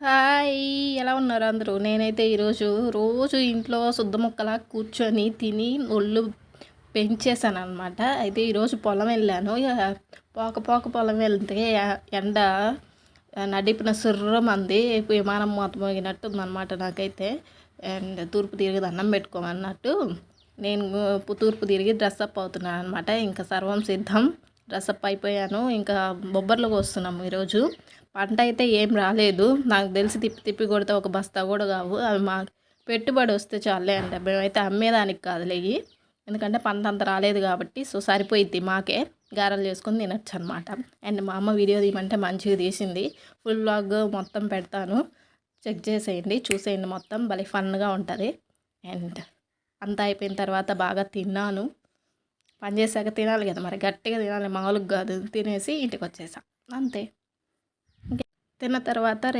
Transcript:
Hi! ఎలా ఉన్నారు అందరూ? నేనైతే రోజు ఇంట్లో శుద్ధ ముక్కలా కూర్చొని తిని ఒళ్ళు పెంచేసాననమాట. అయితే ఈరోజు పొలం వెళ్ళాను. పోక పొలం వెళ్తే ఎండ నడిపిన సుర్రమంది విమానం మూత మోగినట్టుందనమాట నాకైతే. అండ్ తూర్పు తిరిగి దండం పెట్టుకోమన్నట్టు నేను తూర్పు తిరిగి డ్రెస్అప్ అవుతున్నాను అనమాట. ఇంకా సర్వం సిద్ధం. డ్రెస్అప్ అయిపోయాను. ఇంకా బొబ్బర్లు కోస్తున్నాము ఈరోజు. పంట అయితే ఏం రాలేదు. నాకు తెలిసి తిప్పి తిప్పి కొడితే ఒక బస్తా కూడా కావు. అవి మా పెట్టుబడి వస్తే చాలే అంట. మేమైతే అమ్మేదానికి కాదులేయి, ఎందుకంటే పంట అంత రాలేదు కాబట్టి. సో సరిపోయిద్ది మాకే, గారెలు చేసుకొని తినచ్చు అనమాట. అండ్ మా అమ్మ వీడియో తీయమంటే మంచిగా తీసింది. ఫుల్ వ్లాగ్ మొత్తం పెడతాను, చెక్ చేసేయండి, చూసేయండి. మొత్తం భలే ఫన్గా ఉంటుంది. అండ్ అంతా అయిపోయిన తర్వాత బాగా తిన్నాను. పని చేశాక తినాలి కదా మరి, గట్టిగా తినాలి, మామూలుగా కాదు. తినేసి ఇంటికి వచ్చేసా అంతే. తిన్న తర్వాత